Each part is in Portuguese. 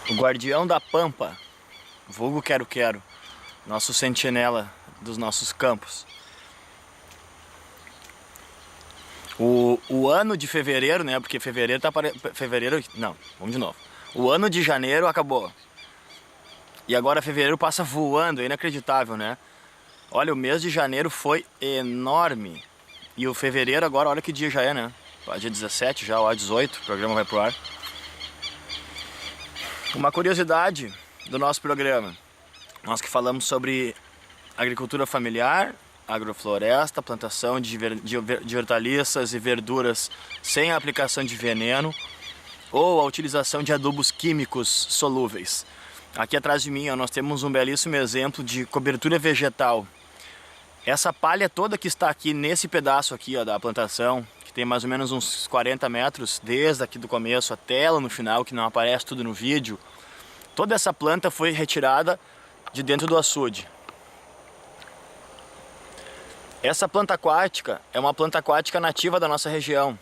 O guardião da pampa, vulgo quero-quero, nosso sentinela dos nossos campos. O ano de fevereiro, né, porque fevereiro tá não, vamos de novo. O ano de janeiro acabou. E agora fevereiro passa voando, é inacreditável, né? Olha, o mês de janeiro foi enorme. E o fevereiro agora, olha que dia já é, né? Dia 17 já, ó, 18, o programa vai pro ar. Uma curiosidade do nosso programa, nós que falamos sobre agricultura familiar, agrofloresta, plantação de hortaliças e verduras sem a aplicação de veneno ou a utilização de adubos químicos solúveis. Aqui atrás de mim, ó, nós temos um belíssimo exemplo de cobertura vegetal. Essa palha toda que está aqui nesse pedaço aqui, ó, da plantação, que tem mais ou menos uns 40 metros, desde aqui do começo até lá no final, que não aparece tudo no vídeo, toda essa planta foi retirada de dentro do açude. Essa planta aquática é uma planta aquática nativa da nossa região.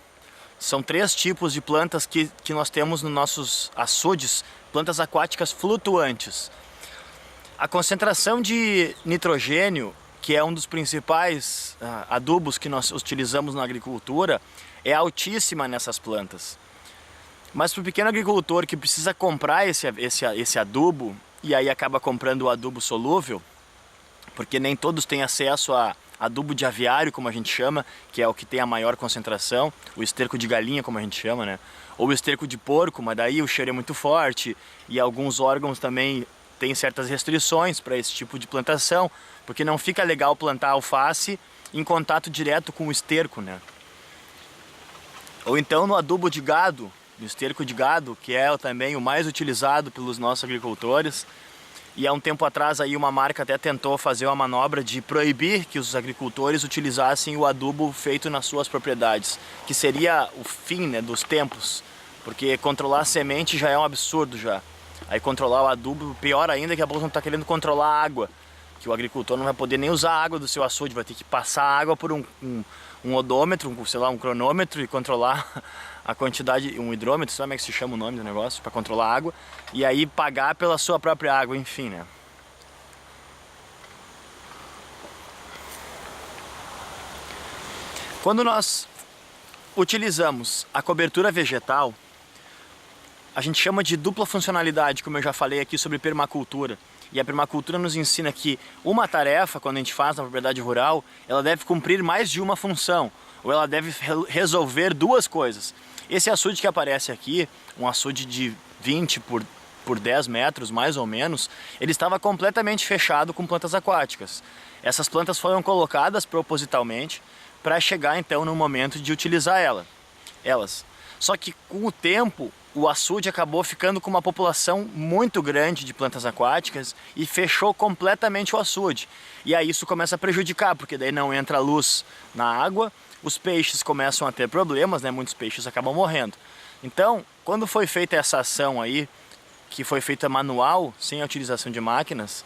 São 3 tipos de plantas que nós temos nos nossos açudes, plantas aquáticas flutuantes. A concentração de nitrogênio, que é um dos principais adubos que nós utilizamos na agricultura, é altíssima nessas plantas. Mas para o pequeno agricultor que precisa comprar esse adubo, e aí acaba comprando o adubo solúvel, porque nem todos têm acesso a adubo de aviário, como a gente chama, que é o que tem a maior concentração, o esterco de galinha, como a gente chama, né? Ou o esterco de porco, mas daí o cheiro é muito forte, e alguns órgãos também têm certas restrições para esse tipo de plantação, porque não fica legal plantar alface em contato direto com o esterco, né? Ou então no adubo de gado, no esterco de gado, que é também o mais utilizado pelos nossos agricultores. E há um tempo atrás aí uma marca até tentou fazer uma manobra de proibir que os agricultores utilizassem o adubo feito nas suas propriedades, que seria o fim, né, dos tempos, porque controlar a semente já é um absurdo já. Aí controlar o adubo, pior ainda, que a bolsa não está querendo controlar a água, que o agricultor não vai poder nem usar a água do seu açude, vai ter que passar a água por um odômetro, sei lá, um cronômetro e controlar a quantidade, um hidrômetro, sabe como é que se chama o nome do negócio, para controlar a água, e aí pagar pela sua própria água, enfim, né? Quando nós utilizamos a cobertura vegetal, a gente chama de dupla funcionalidade, como eu já falei aqui sobre permacultura. E a permacultura nos ensina que uma tarefa, quando a gente faz na propriedade rural, ela deve cumprir mais de uma função, ou ela deve resolver 2 coisas. Esse açude que aparece aqui, um açude de 20 por 10 metros, mais ou menos, ele estava completamente fechado com plantas aquáticas. Essas plantas foram colocadas propositalmente para chegar então no momento de utilizar elas. Só que com o tempo, o açude acabou ficando com uma população muito grande de plantas aquáticas e fechou completamente o açude. E aí isso começa a prejudicar, porque daí não entra luz na água, os peixes começam a ter problemas, né? Muitos peixes acabam morrendo. Então, quando foi feita essa ação aí, que foi feita manual, sem a utilização de máquinas,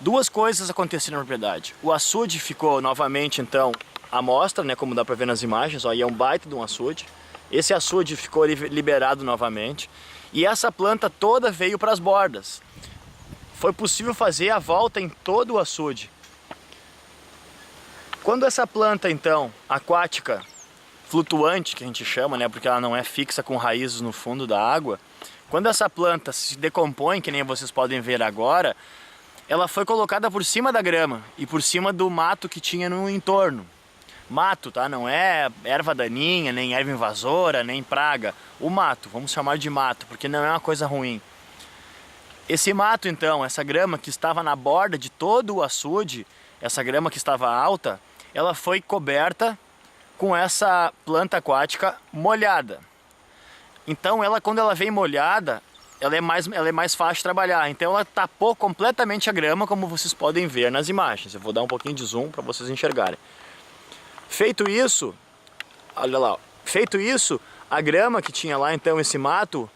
2 coisas aconteceram na propriedade. O açude ficou novamente, então, à mostra, né? Como dá para ver nas imagens, ó, aí é um baita de um açude. Esse açude ficou liberado novamente e essa planta toda veio para as bordas. Foi possível fazer a volta em todo o açude. Quando essa planta, então, aquática, flutuante, que a gente chama, né, porque ela não é fixa com raízes no fundo da água, quando essa planta se decompõe, que nem vocês podem ver agora, ela foi colocada por cima da grama e por cima do mato que tinha no entorno. Mato, tá? Não é erva daninha, nem erva invasora, nem praga. O mato, vamos chamar de mato, porque não é uma coisa ruim. Esse mato, então, essa grama que estava na borda de todo o açude, essa grama que estava alta, ela foi coberta com essa planta aquática molhada. Então quando ela vem molhada, ela é mais fácil de trabalhar. Então ela tapou completamente a grama, como vocês podem ver nas imagens. Eu vou dar um pouquinho de zoom para vocês enxergarem. Feito isso, olha lá, feito isso, a grama que tinha lá, então esse mato,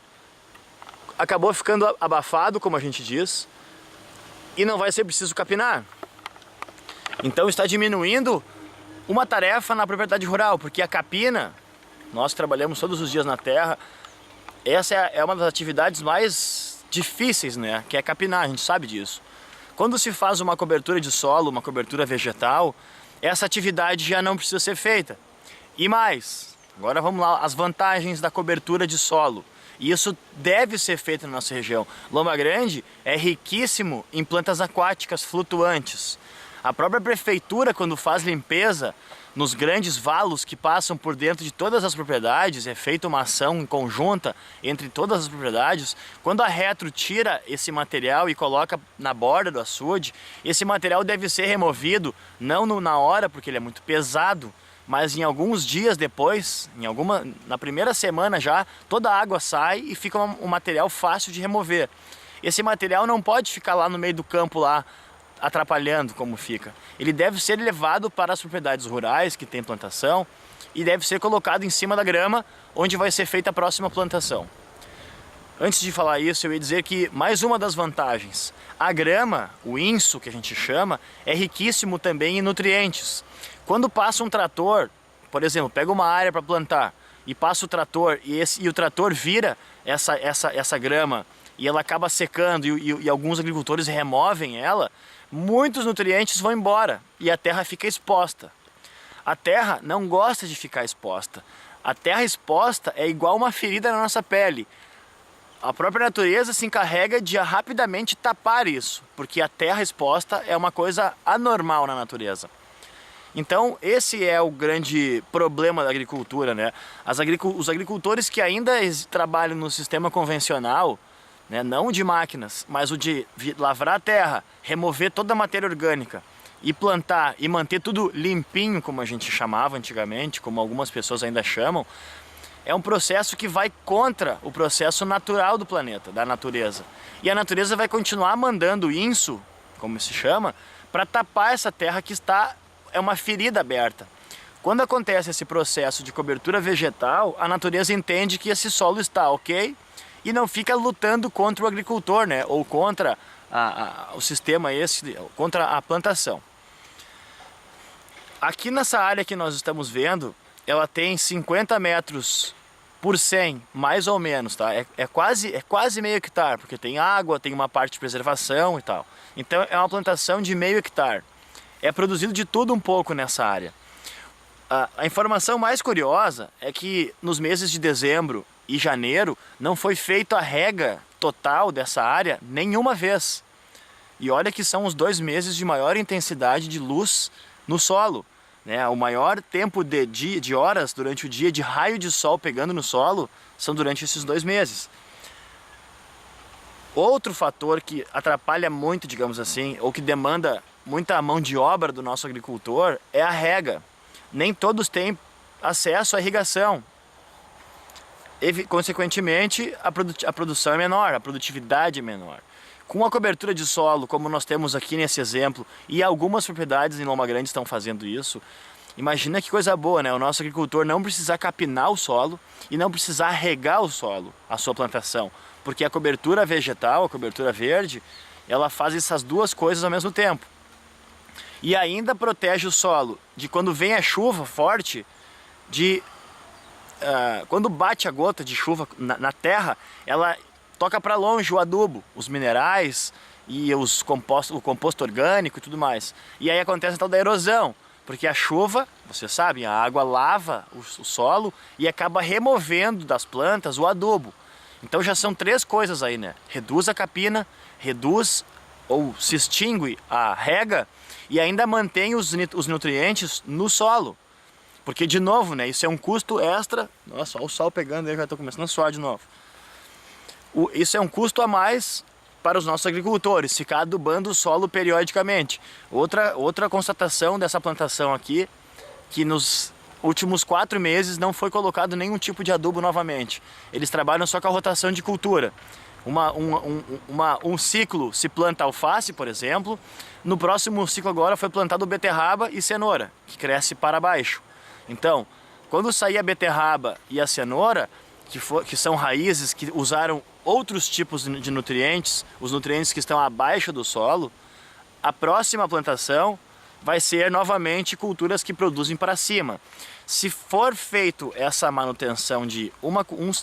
acabou ficando abafado, como a gente diz, e não vai ser preciso capinar. Então está diminuindo uma tarefa na propriedade rural, porque a capina, nós trabalhamos todos os dias na terra, essa é uma das atividades mais difíceis, né? Que é capinar, a gente sabe disso. Quando se faz uma cobertura de solo, uma cobertura vegetal, essa atividade já não precisa ser feita. E mais, agora vamos lá, as vantagens da cobertura de solo. E isso deve ser feito na nossa região. Loma Grande é riquíssimo em plantas aquáticas flutuantes. A própria prefeitura, quando faz limpeza nos grandes valos que passam por dentro de todas as propriedades, é feita uma ação conjunta entre todas as propriedades. Quando a Retro tira esse material e coloca na borda do açude, esse material deve ser removido, não na hora, porque ele é muito pesado, mas em alguns dias depois, na primeira semana já, toda a água sai e fica um material fácil de remover. Esse material não pode ficar lá no meio do campo lá, atrapalhando como fica. Ele deve ser levado para as propriedades rurais que tem plantação e deve ser colocado em cima da grama, onde vai ser feita a próxima plantação. Antes de falar isso, eu ia dizer que mais uma das vantagens, a grama, o inso que a gente chama, é riquíssimo também em nutrientes. Quando passa um trator, por exemplo, pega uma área para plantar e passa o trator e o trator vira essa grama e ela acaba secando e alguns agricultores removem ela, muitos nutrientes vão embora e a terra fica exposta. A terra não gosta de ficar exposta. A terra exposta é igual uma ferida na nossa pele. A própria natureza se encarrega de rapidamente tapar isso, porque a terra exposta é uma coisa anormal na natureza. Então esse é o grande problema da agricultura, né? Os agricultores que ainda trabalham no sistema convencional, né, não de máquinas, mas o de lavrar a terra, remover toda a matéria orgânica e plantar e manter tudo limpinho, como a gente chamava antigamente, como algumas pessoas ainda chamam, é um processo que vai contra o processo natural do planeta, da natureza. E a natureza vai continuar mandando inso, como se chama, para tapar essa terra que é uma ferida aberta. Quando acontece esse processo de cobertura vegetal, a natureza entende que esse solo está ok e não fica lutando contra o agricultor, né? Ou contra o sistema contra a plantação. Aqui nessa área que nós estamos vendo, ela tem 50 metros por 100, mais ou menos, tá? É quase meio hectare, porque tem água, tem uma parte de preservação e tal. Então é uma plantação de meio hectare. É produzido de tudo um pouco nessa área. A informação mais curiosa é que nos meses de dezembro e janeiro não foi feita a rega total dessa área nenhuma vez. E olha que são os 2 meses de maior intensidade de luz no solo, né? O maior tempo de horas durante o dia de raio de sol pegando no solo são durante esses 2 meses. Outro fator que atrapalha muito, digamos assim, ou que demanda muita mão de obra do nosso agricultor é a rega. Nem todos têm acesso à irrigação. Consequentemente, a produção é menor, a produtividade é menor. Com a cobertura de solo, como nós temos aqui nesse exemplo, e algumas propriedades em Loma Grande estão fazendo isso, imagina que coisa boa, né? O nosso agricultor não precisar capinar o solo e não precisar regar o solo, a sua plantação, porque a cobertura vegetal, a cobertura verde, ela faz essas duas coisas ao mesmo tempo. E ainda protege o solo de quando vem a chuva forte, quando bate a gota de chuva na terra, ela toca para longe o adubo, os minerais e o composto orgânico e tudo mais. E aí acontece a tal da erosão, porque a chuva, vocês sabem, a água lava o solo e acaba removendo das plantas o adubo. Então já são 3 coisas aí, né? Reduz a capina, reduz ou se extingue a rega e ainda mantém os nutrientes no solo. Porque, de novo, né, isso é um custo extra. Nossa, olha o sol pegando aí, já estou começando a suar de novo. Isso é um custo a mais para os nossos agricultores, ficar adubando o solo periodicamente. Outra constatação dessa plantação aqui, que nos últimos 4 meses não foi colocado nenhum tipo de adubo novamente. Eles trabalham só com a rotação de cultura. Um ciclo se planta alface, por exemplo. No próximo ciclo agora foi plantado beterraba e cenoura, que cresce para baixo. Então, quando sair a beterraba e a cenoura, que são raízes que usaram outros tipos de nutrientes, os nutrientes que estão abaixo do solo, a próxima plantação vai ser novamente culturas que produzem para cima. Se for feito essa manutenção de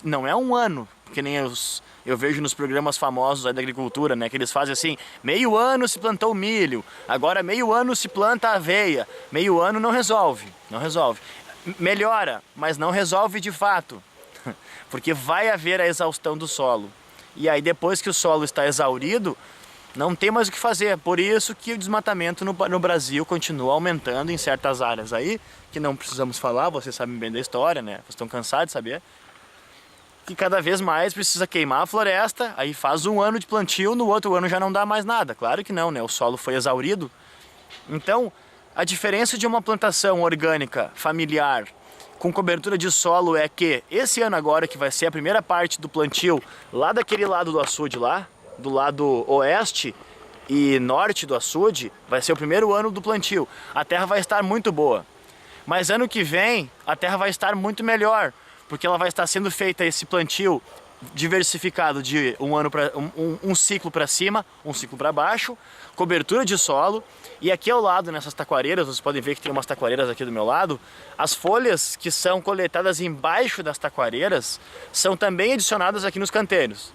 não é um ano, que nem eu vejo nos programas famosos aí da agricultura, né, que eles fazem assim, meio ano se plantou milho, agora meio ano se planta aveia, meio ano não resolve. Melhora, mas não resolve de fato, porque vai haver a exaustão do solo. E aí depois que o solo está exaurido, não tem mais o que fazer. Por isso que o desmatamento no Brasil continua aumentando em certas áreas aí, que não precisamos falar, vocês sabem bem da história, né? Vocês estão cansados de saber. Que cada vez mais precisa queimar a floresta, aí faz um ano de plantio, no outro ano já não dá mais nada. Claro que não, né? O solo foi exaurido. Então, a diferença de uma plantação orgânica, familiar, com cobertura de solo é que esse ano agora, que vai ser a primeira parte do plantio, lá daquele lado do açude lá, do lado oeste e norte do açude, vai ser o primeiro ano do plantio. A terra vai estar muito boa. Mas ano que vem, a terra vai estar muito melhor, porque ela vai estar sendo feita esse plantio diversificado de um ciclo para cima, um ciclo para baixo, cobertura de solo. E aqui ao lado, nessas taquareiras, vocês podem ver que tem umas taquareiras aqui do meu lado, as folhas que são coletadas embaixo das taquareiras são também adicionadas aqui nos canteiros.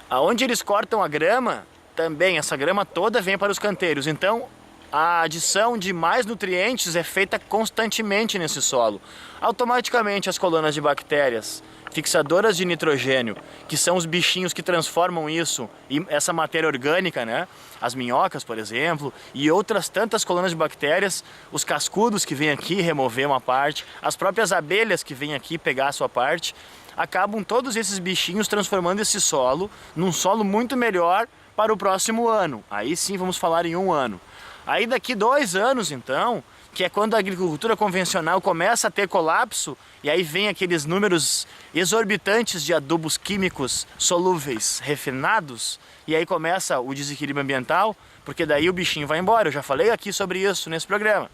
Aonde eles cortam a grama, também essa grama toda vem para os canteiros. Então, a adição de mais nutrientes é feita constantemente nesse solo. Automaticamente as colônias de bactérias fixadoras de nitrogênio, que são os bichinhos que transformam isso em essa matéria orgânica, né? As minhocas, por exemplo, e outras tantas colônias de bactérias, os cascudos que vêm aqui remover uma parte, as próprias abelhas que vêm aqui pegar a sua parte, acabam todos esses bichinhos transformando esse solo num solo muito melhor para o próximo ano. Aí sim vamos falar em um ano. Aí daqui 2 anos então, que é quando a agricultura convencional começa a ter colapso, e aí vem aqueles números exorbitantes de adubos químicos solúveis refinados, e aí começa o desequilíbrio ambiental, porque daí o bichinho vai embora. Eu já falei aqui sobre isso nesse programa.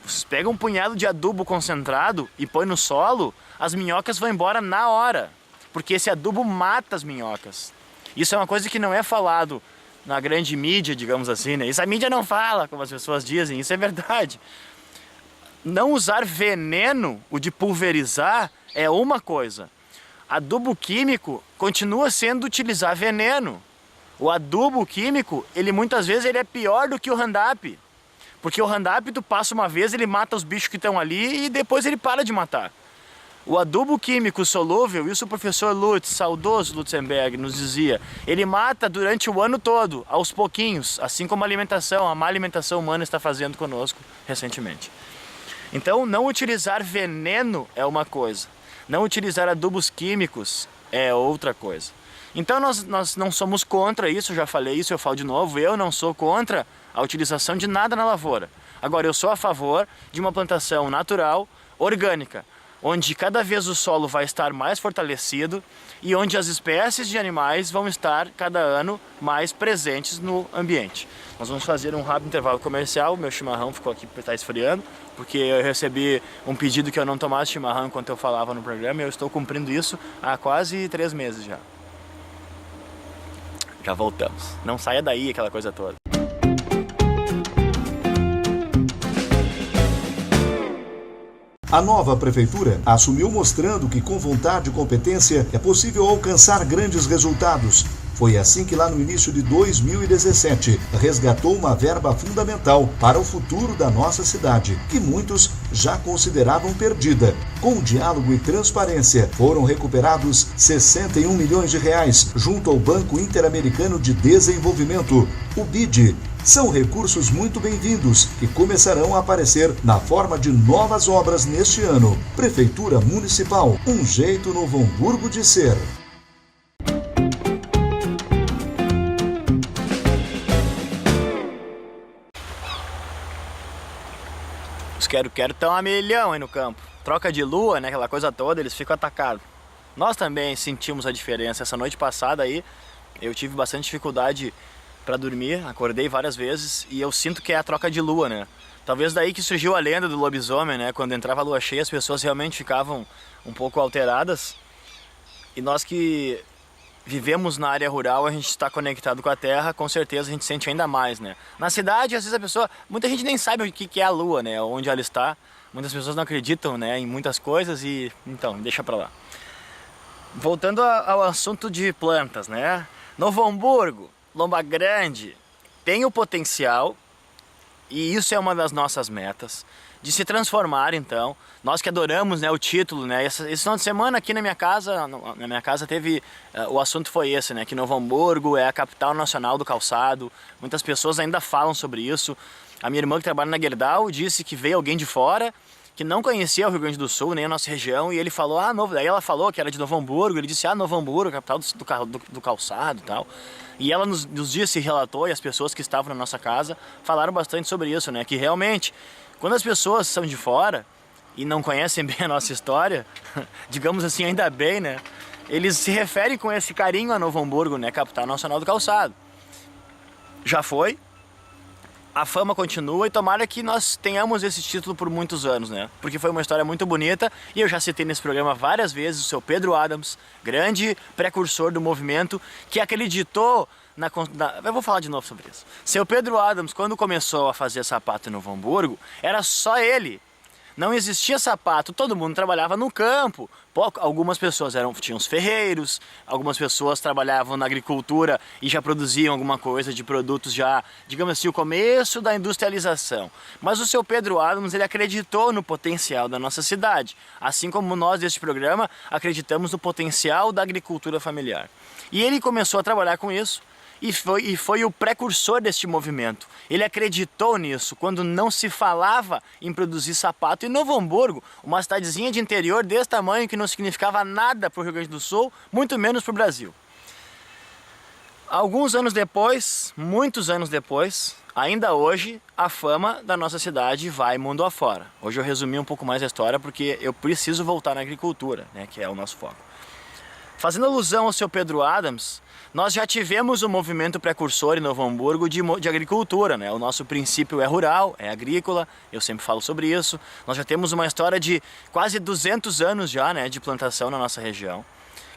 Vocês pegam um punhado de adubo concentrado e põe no solo, as minhocas vão embora na hora, porque esse adubo mata as minhocas. Isso é uma coisa que não é falado na grande mídia, digamos assim, né? Isso a mídia não fala, como as pessoas dizem, isso é verdade. Não usar veneno, o de pulverizar, é uma coisa. Adubo químico continua sendo utilizar veneno. O adubo químico, ele muitas vezes ele é pior do que o Roundup. Porque o Roundup, tu passa uma vez, ele mata os bichos que estão ali e depois ele para de matar. O adubo químico solúvel, isso o professor Lutz, saudoso Lutzenberg, nos dizia, ele mata durante o ano todo, aos pouquinhos, assim como a alimentação, a má alimentação humana está fazendo conosco recentemente. Então, não utilizar veneno é uma coisa, não utilizar adubos químicos é outra coisa. Então, nós não somos contra isso, eu já falei isso, eu falo de novo, eu não sou contra a utilização de nada na lavoura. Agora, eu sou a favor de uma plantação natural, orgânica, onde cada vez o solo vai estar mais fortalecido e onde as espécies de animais vão estar cada ano mais presentes no ambiente. Nós vamos fazer um rápido intervalo comercial, meu chimarrão ficou aqui para estar esfriando, porque eu recebi um pedido que eu não tomasse chimarrão enquanto eu falava no programa e eu estou cumprindo isso há quase 3 meses já. Já voltamos. Não saia daí aquela coisa toda. A nova prefeitura assumiu mostrando que com vontade e competência é possível alcançar grandes resultados. Foi assim que lá no início de 2017 resgatou uma verba fundamental para o futuro da nossa cidade, que muitos já consideravam perdida. Com diálogo e transparência, foram recuperados 61 milhões de reais junto ao Banco Interamericano de Desenvolvimento, o BID. São recursos muito bem-vindos que começarão a aparecer na forma de novas obras neste ano. Prefeitura Municipal, um jeito Novo Hamburgo de ser. quero tão a milhão aí no campo. Troca de lua, né, aquela coisa toda, eles ficam atacados. Nós também sentimos a diferença. Essa noite passada aí, eu tive bastante dificuldade para dormir, acordei várias vezes e eu sinto que é a troca de lua, né? Talvez daí que surgiu a lenda do lobisomem, né? Quando entrava a lua cheia, as pessoas realmente ficavam um pouco alteradas. E nós que vivemos na área rural, a gente está conectado com a terra, com certeza a gente sente ainda mais, né? Na cidade, às vezes a pessoa, muita gente nem sabe o que é a lua, né? Onde ela está. Muitas pessoas não acreditam, né, em muitas coisas e então, deixa pra lá. Voltando ao assunto de plantas, né? Novo Hamburgo, Lomba Grande, tem o potencial, e isso é uma das nossas metas, de se transformar então. Nós que adoramos, né, o título, né? Esse final de semana aqui na minha casa teve, o assunto foi esse, né? Que Novo Hamburgo é a capital nacional do calçado. Muitas pessoas ainda falam sobre isso. A minha irmã que trabalha na Gerdau disse que veio alguém de fora que não conhecia o Rio Grande do Sul, nem a nossa região, e ele falou, daí ela falou que era de Novo Hamburgo, ele disse, Novo Hamburgo, capital do calçado e tal. E ela nos disse, relatou, e as pessoas que estavam na nossa casa falaram bastante sobre isso, né? Que realmente, quando as pessoas são de fora e não conhecem bem a nossa história, digamos assim, ainda bem, né? Eles se referem com esse carinho a Novo Hamburgo, né? Capital nacional do calçado. Já foi. A fama continua e tomara que nós tenhamos esse título por muitos anos, né? Porque foi uma história muito bonita e eu já citei nesse programa várias vezes o seu Pedro Adams, grande precursor do movimento, que acreditou eu vou falar de novo sobre isso. Seu Pedro Adams, quando começou a fazer sapato em Novo Hamburgo, era só ele. Não existia sapato, todo mundo trabalhava no campo. Algumas pessoas tinham os ferreiros, algumas pessoas trabalhavam na agricultura e já produziam alguma coisa de produtos já, digamos assim, o começo da industrialização. Mas o seu Pedro Adams, ele acreditou no potencial da nossa cidade, assim como nós deste programa acreditamos no potencial da agricultura familiar. E ele começou a trabalhar com isso. E foi o precursor deste movimento. Ele acreditou nisso quando não se falava em produzir sapato. E Novo Hamburgo, uma cidadezinha de interior desse tamanho que não significava nada para o Rio Grande do Sul, muito menos para o Brasil. Alguns anos depois, muitos anos depois, ainda hoje, a fama da nossa cidade vai mundo afora. Hoje eu resumi um pouco mais a história porque eu preciso voltar na agricultura, né, que é o nosso foco. Fazendo alusão ao seu Pedro Adams, nós já tivemos um movimento precursor em Novo Hamburgo de agricultura, né? O nosso princípio é rural, é agrícola, eu sempre falo sobre isso. Nós já temos uma história de quase 200 anos já, né, de plantação na nossa região,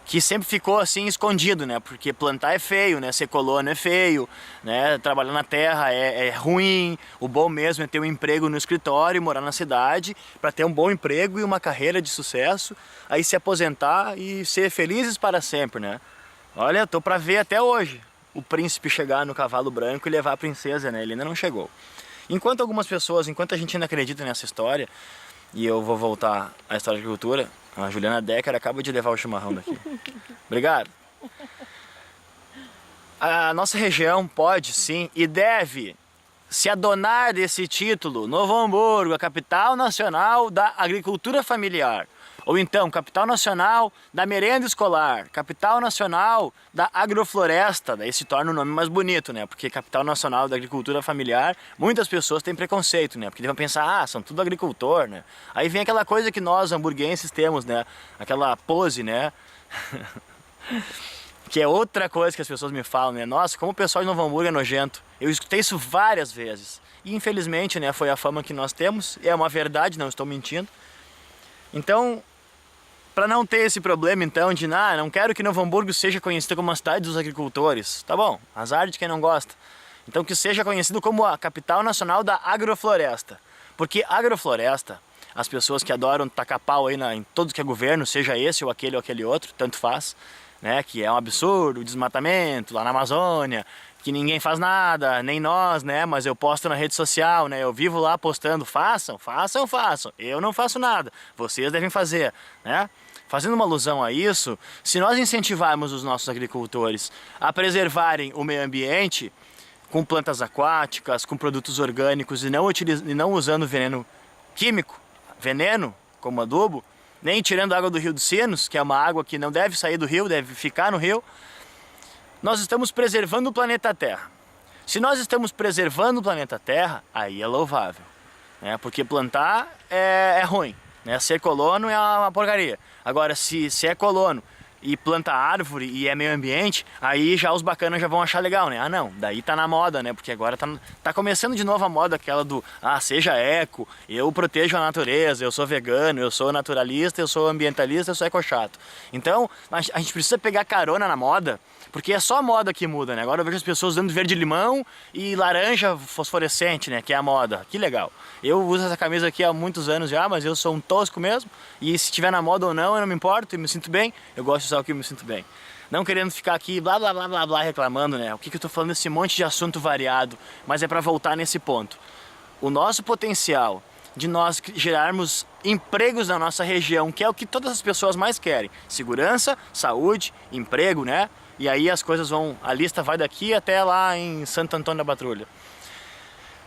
que sempre ficou assim escondido, né? Porque plantar é feio, né? Ser colono é feio, né? Trabalhar na terra é ruim. O bom mesmo é ter um emprego no escritório, morar na cidade, para ter um bom emprego e uma carreira de sucesso, aí se aposentar e ser felizes para sempre, né? Olha, tô para ver até hoje o príncipe chegar no cavalo branco e levar a princesa, né? Ele ainda não chegou. Enquanto a gente ainda acredita nessa história, e eu vou voltar à história de agricultura, a Juliana Decker acaba de levar o chimarrão daqui. Obrigado. A nossa região pode, sim, e deve se adonar desse título, Novo Hamburgo, a capital nacional da agricultura familiar. Ou então, capital nacional da merenda escolar, capital nacional da agrofloresta, daí se torna um nome mais bonito, né? Porque capital nacional da agricultura familiar, muitas pessoas têm preconceito, né? Porque devem pensar, são tudo agricultor, né? Aí vem aquela coisa que nós, hamburguenses, temos, né? Aquela pose, né? Que é outra coisa que as pessoas me falam, né? Nossa, como o pessoal de Novo Hamburgo é nojento. Eu escutei isso várias vezes. E infelizmente, né, foi a fama que nós temos. É uma verdade, não estou mentindo. Então, para não ter esse problema, então, de não quero que Novo Hamburgo seja conhecido como a cidade dos agricultores. Tá bom, azar de quem não gosta. Então que seja conhecido como a capital nacional da agrofloresta. Porque agrofloresta, as pessoas que adoram tacar pau aí em tudo que é governo, seja esse ou aquele outro, tanto faz, né, que é um absurdo, o desmatamento lá na Amazônia, que ninguém faz nada, nem nós, né, mas eu posto na rede social, né, eu vivo lá postando, façam, eu não faço nada, vocês devem fazer, né. Fazendo uma alusão a isso, se nós incentivarmos os nossos agricultores a preservarem o meio ambiente com plantas aquáticas, com produtos orgânicos e não usando veneno químico, veneno como adubo, nem tirando a água do Rio dos Sinos, que é uma água que não deve sair do rio, deve ficar no rio, nós estamos preservando o planeta Terra. Se nós estamos preservando o planeta Terra, aí é louvável. né? Porque plantar é ruim, né? Ser colono é uma porcaria. Agora, se é colono e planta árvore e é meio ambiente, aí já os bacanas já vão achar legal, né? Ah não, daí tá na moda, né? Porque agora tá começando de novo a moda aquela do seja eco, eu protejo a natureza, eu sou vegano, eu sou naturalista, eu sou ambientalista, eu sou ecochato. Então, a gente precisa pegar carona na moda, porque é só a moda que muda, né? Agora eu vejo as pessoas usando verde-limão e laranja fosforescente, né? Que é a moda. Que legal. Eu uso essa camisa aqui há muitos anos já, mas eu sou um tosco mesmo. E se tiver na moda ou não, eu não me importo, eu me sinto bem. Eu gosto de usar o que eu me sinto bem. Não querendo ficar aqui blá blá blá blá blá reclamando, né? O que eu tô falando desse monte de assunto variado, mas é para voltar nesse ponto. O nosso potencial de nós gerarmos empregos na nossa região, que é o que todas as pessoas mais querem. Segurança, saúde, emprego, né? E aí as coisas vão, a lista vai daqui até lá em Santo Antônio da Patrulha.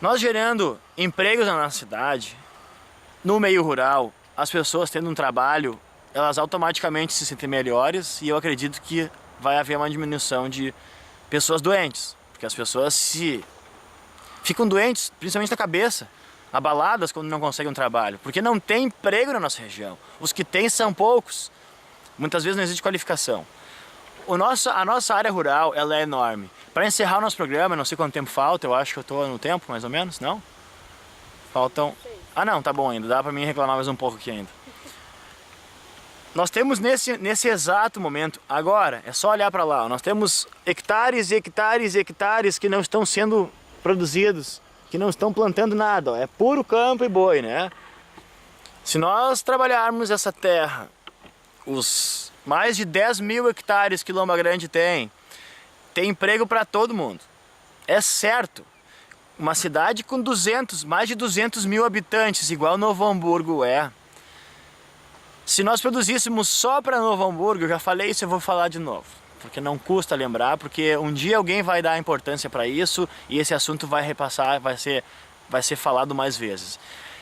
Nós gerando empregos na nossa cidade, no meio rural, as pessoas tendo um trabalho, elas automaticamente se sentem melhores e eu acredito que vai haver uma diminuição de pessoas doentes. Porque as pessoas ficam doentes, principalmente da cabeça, abaladas quando não conseguem um trabalho. Porque não tem emprego na nossa região. Os que tem são poucos. Muitas vezes não existe qualificação. A nossa área rural, ela é enorme. Para encerrar o nosso programa, não sei quanto tempo falta, eu acho que eu estou no tempo, mais ou menos, não? Faltam... Ah não, tá bom ainda, dá para mim reclamar mais um pouco aqui ainda. Nós temos nesse exato momento, agora, é só olhar para lá, nós temos hectares e hectares e hectares que não estão sendo produzidos, que não estão plantando nada, ó, é puro campo e boi, né? Se nós trabalharmos essa terra, os mais de 10 mil hectares que Lomba Grande tem emprego para todo mundo. É certo, uma cidade com mais de 200 mil habitantes, igual Novo Hamburgo é. Se nós produzíssemos só para Novo Hamburgo, eu já falei isso, eu vou falar de novo. Porque não custa lembrar, porque um dia alguém vai dar importância para isso e esse assunto vai repassar, vai ser falado mais vezes.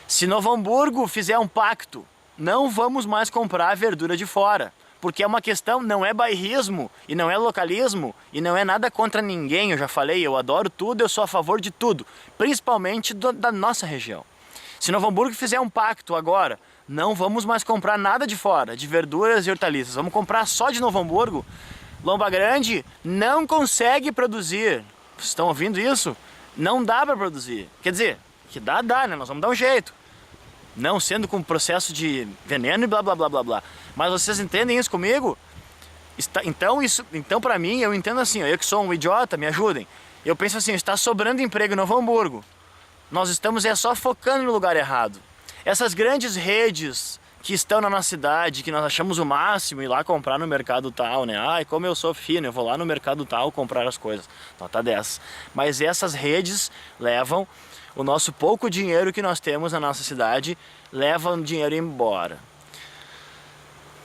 Se Novo Hamburgo fizer um pacto, não vamos mais comprar verdura de fora. Porque é uma questão, não é bairrismo, e não é localismo, e não é nada contra ninguém, eu já falei, eu adoro tudo, eu sou a favor de tudo, principalmente da nossa região. Se Novo Hamburgo fizer um pacto agora, não vamos mais comprar nada de fora, de verduras e hortaliças, vamos comprar só de Novo Hamburgo. Lomba Grande não consegue produzir, vocês estão ouvindo isso? Não dá para produzir, quer dizer, que dá, né, nós vamos dar um jeito. Não sendo com processo de veneno e blá blá blá blá blá. Mas vocês entendem isso comigo? Então para mim, eu entendo assim, eu que sou um idiota, me ajudem. Eu penso assim, está sobrando emprego em Novo Hamburgo. Nós estamos só focando no lugar errado. Essas grandes redes que estão na nossa cidade, que nós achamos o máximo ir lá comprar no mercado tal, né? Ai, como eu sou fino, eu vou lá no mercado tal comprar as coisas. Nota 10. Mas essas redes levam o nosso pouco dinheiro que nós temos na nossa cidade, leva o dinheiro embora.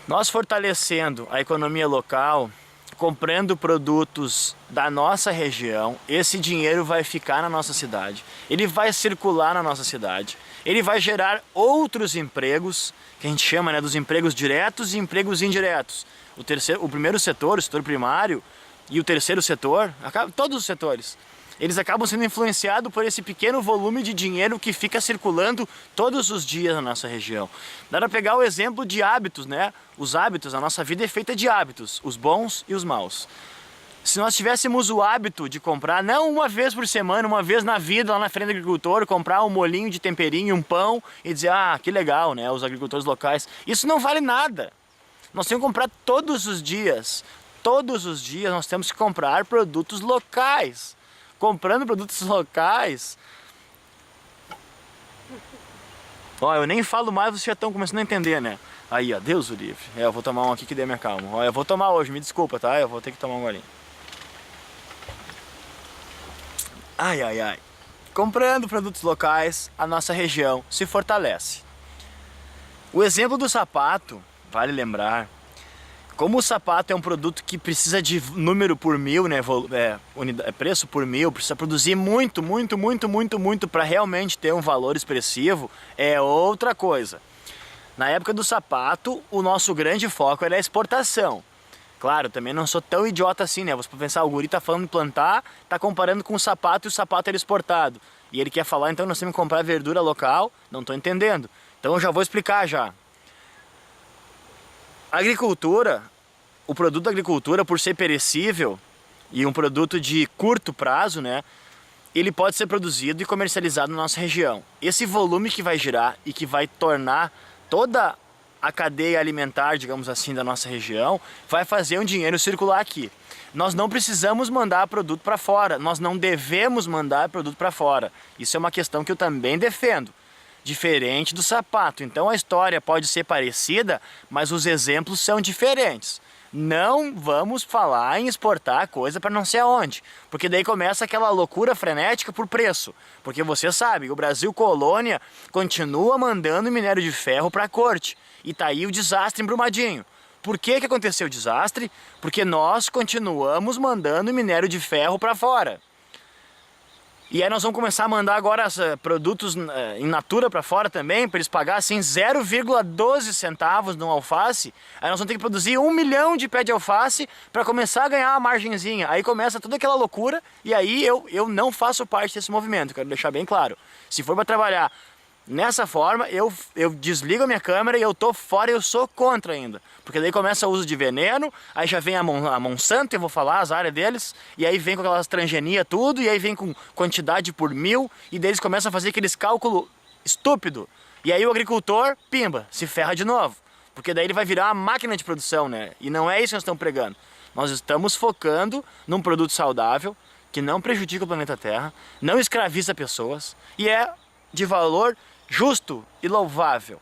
Nós fortalecendo a economia local, comprando produtos da nossa região, esse dinheiro vai ficar na nossa cidade, ele vai circular na nossa cidade, ele vai gerar outros empregos, que a gente chama, né, dos empregos diretos e empregos indiretos. O primeiro setor, o setor primário, e o terceiro setor, todos os setores, eles acabam sendo influenciados por esse pequeno volume de dinheiro que fica circulando todos os dias na nossa região. Dá para pegar o exemplo de hábitos, né? Os hábitos, a nossa vida é feita de hábitos, os bons e os maus. Se nós tivéssemos o hábito de comprar, não uma vez por semana, uma vez na vida, lá na frente do agricultor, comprar um molinho de temperinho, um pão e dizer, que legal, né? Os agricultores locais. Isso não vale nada. Nós temos que comprar todos os dias. Todos os dias nós temos que comprar produtos locais. Comprando produtos locais. Ó, eu nem falo mais, vocês já estão começando a entender, né? Aí, ó, Deus o livre. Eu vou tomar um aqui que dê minha calma. Ó, eu vou tomar hoje, me desculpa, tá? Eu vou ter que tomar um golinho. Ai, ai, ai. Comprando produtos locais, a nossa região se fortalece. O exemplo do sapato, vale lembrar, como o sapato é um produto que precisa de número por mil, né, preço por mil, precisa produzir muito para realmente ter um valor expressivo, é outra coisa. Na época do sapato, o nosso grande foco era a exportação. Claro, também não sou tão idiota assim, né? Você pode pensar, o guri tá falando de plantar, tá comparando com o sapato e o sapato era exportado. E ele quer falar, então nós temos que comprar verdura local. Não estou entendendo. Então eu já vou explicar já. A agricultura, o produto da agricultura, por ser perecível e um produto de curto prazo, né? Ele pode ser produzido e comercializado na nossa região. Esse volume que vai girar e que vai tornar toda a cadeia alimentar, digamos assim, da nossa região, vai fazer um dinheiro circular aqui. Nós não precisamos mandar produto para fora, nós não devemos mandar produto para fora. Isso é uma questão que eu também defendo. Diferente do sapato. Então a história pode ser parecida, mas os exemplos são diferentes. Não vamos falar em exportar coisa para não sei aonde, porque daí começa aquela loucura frenética por preço. Porque você sabe, o Brasil colônia continua mandando minério de ferro para a corte. E tá aí o desastre em Brumadinho. Por que que aconteceu o desastre? Porque nós continuamos mandando minério de ferro para fora. E aí nós vamos começar a mandar agora produtos in natura para fora também, para eles pagarem assim 0,12 centavos no alface. Aí nós vamos ter que produzir 1 milhão de pé de alface para começar a ganhar uma margenzinha. Aí começa toda aquela loucura e aí eu não faço parte desse movimento, quero deixar bem claro. Se for para trabalhar nessa forma, eu desligo a minha câmera e eu tô fora, eu sou contra ainda. Porque daí começa o uso de veneno, aí já vem a Monsanto, eu vou falar as áreas deles, e aí vem com aquelas transgenia tudo, e aí vem com quantidade por 1000, e daí eles começam a fazer aqueles cálculos estúpidos. E aí o agricultor, pimba, se ferra de novo. Porque daí ele vai virar uma máquina de produção, né? E não é isso que nós estamos pregando. Nós estamos focando num produto saudável, que não prejudica o planeta Terra, não escraviza pessoas, e é de valor justo e louvável.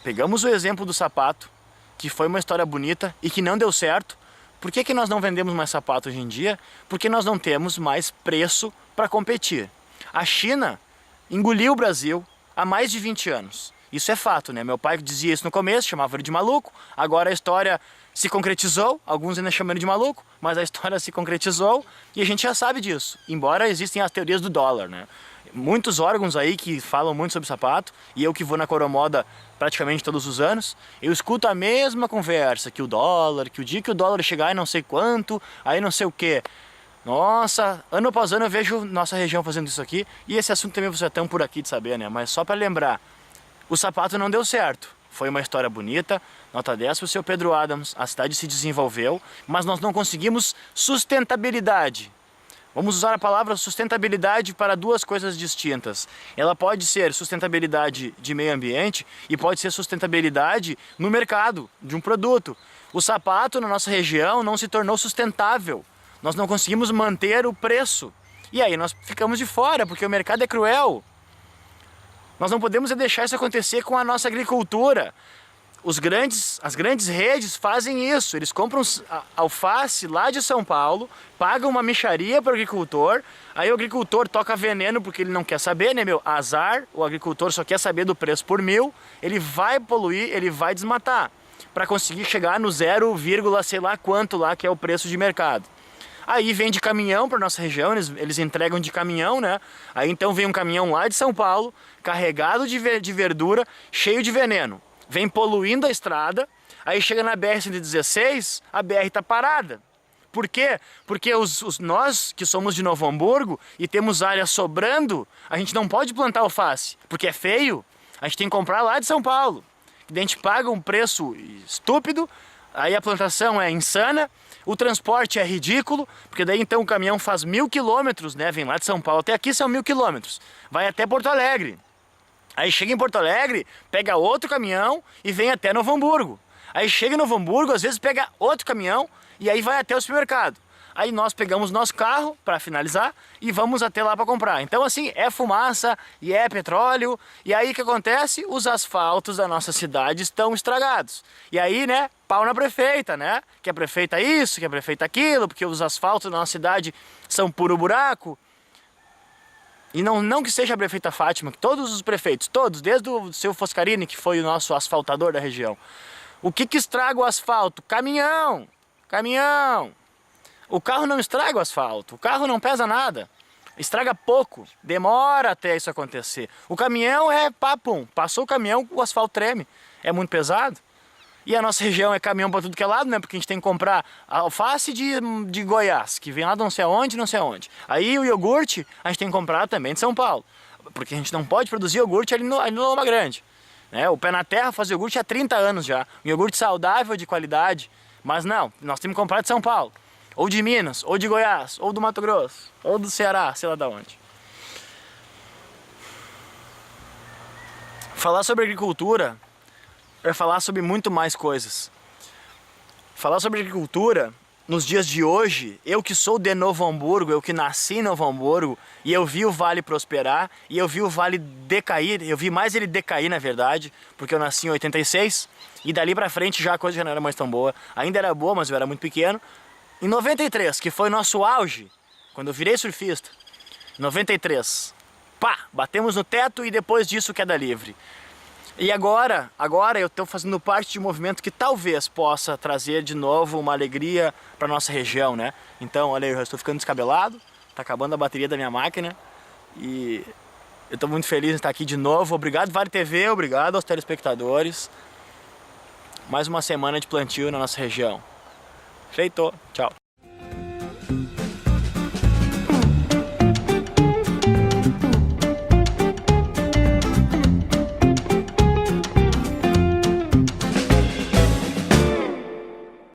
Pegamos o exemplo do sapato, que foi uma história bonita e que não deu certo. Por que que nós não vendemos mais sapato hoje em dia? Porque nós não temos mais preço para competir. A China engoliu o Brasil há mais de 20 anos. Isso é fato, né? Meu pai dizia isso no começo, chamava ele de maluco. Agora a história se concretizou, alguns ainda chamam ele de maluco, mas a história se concretizou e a gente já sabe disso. Embora existem as teorias do dólar, né? Muitos órgãos aí que falam muito sobre sapato, e eu que vou na Coromoda praticamente todos os anos, eu escuto a mesma conversa, que o dólar, que o dia que o dólar chegar em não sei quanto, aí não sei o que. Nossa, ano após ano eu vejo nossa região fazendo isso aqui, e esse assunto também você é tão por aqui de saber, né? Mas só para lembrar, o sapato não deu certo. Foi uma história bonita, nota 10 para o seu Pedro Adams, a cidade se desenvolveu, mas nós não conseguimos sustentabilidade. Vamos usar a palavra sustentabilidade para duas coisas distintas. Ela pode ser sustentabilidade de meio ambiente e pode ser sustentabilidade no mercado de um produto. O sapato na nossa região não se tornou sustentável. Nós não conseguimos manter o preço. E aí nós ficamos de fora, porque o mercado é cruel. Nós não podemos deixar isso acontecer com a nossa agricultura. As grandes redes fazem isso, eles compram alface lá de São Paulo, pagam uma mixaria para o agricultor, aí o agricultor toca veneno porque ele não quer saber, né meu? Azar, o agricultor só quer saber do preço por 1000, ele vai poluir, ele vai desmatar, para conseguir chegar no 0, sei lá quanto lá que é o preço de mercado. Aí vem de caminhão para nossa região, eles entregam de caminhão, né? Aí então vem um caminhão lá de São Paulo, carregado de verdura, cheio de veneno. Vem poluindo a estrada, aí chega na BR-116, a BR está parada. Por quê? Porque nós que somos de Novo Hamburgo e temos área sobrando, a gente não pode plantar alface, porque é feio, a gente tem que comprar lá de São Paulo. A gente paga um preço estúpido, aí a plantação é insana, o transporte é ridículo, porque daí então o caminhão faz 1000 quilômetros, né? Vem lá de São Paulo até aqui são 1000 quilômetros, vai até Porto Alegre. Aí chega em Porto Alegre, pega outro caminhão e vem até Novo Hamburgo. Aí chega em Novo Hamburgo, às vezes pega outro caminhão e aí vai até o supermercado. Aí nós pegamos nosso carro para finalizar e vamos até lá para comprar. Então assim, é fumaça e é petróleo. E aí o que acontece? Os asfaltos da nossa cidade estão estragados. E aí, né, pau na prefeita, né? Que a prefeita isso, que a prefeita aquilo, porque os asfaltos da nossa cidade são puro buraco. E não que seja a prefeita Fátima, que todos os prefeitos, todos, desde o seu Foscarini, que foi o nosso asfaltador da região. O que estraga o asfalto? Caminhão! Caminhão! O carro não estraga o asfalto, o carro não pesa nada. Estraga pouco, demora até isso acontecer. O caminhão é papum, passou o caminhão, o asfalto treme. É muito pesado. E a nossa região é caminhão para tudo que é lado, né? Porque a gente tem que comprar a alface de Goiás, que vem lá de não sei aonde, não sei aonde. Aí o iogurte a gente tem que comprar também de São Paulo, porque a gente não pode produzir iogurte ali no Loma Grande. Né? O Pé na Terra faz iogurte há 30 anos já. Um iogurte saudável, de qualidade. Mas não, nós temos que comprar de São Paulo. Ou de Minas, ou de Goiás, ou do Mato Grosso, ou do Ceará, sei lá de onde. Falar sobre agricultura é falar sobre muito mais coisas. Falar sobre agricultura, nos dias de hoje, eu que sou de Novo Hamburgo, eu que nasci em Novo Hamburgo, e eu vi o Vale prosperar, e eu vi o Vale decair, eu vi mais ele decair na verdade, porque eu nasci em 86, e dali pra frente já a coisa já não era mais tão boa. Ainda era boa, mas eu era muito pequeno. Em 93, que foi nosso auge, quando eu virei surfista, 93, pá, batemos no teto e depois disso queda livre. E agora eu estou fazendo parte de um movimento que talvez possa trazer de novo uma alegria para nossa região, né? Então, olha aí, eu já estou ficando descabelado, tá acabando a bateria da minha máquina e eu estou muito feliz em estar aqui de novo. Obrigado, Vale TV, obrigado aos telespectadores. Mais uma semana de plantio na nossa região. Feito, tchau.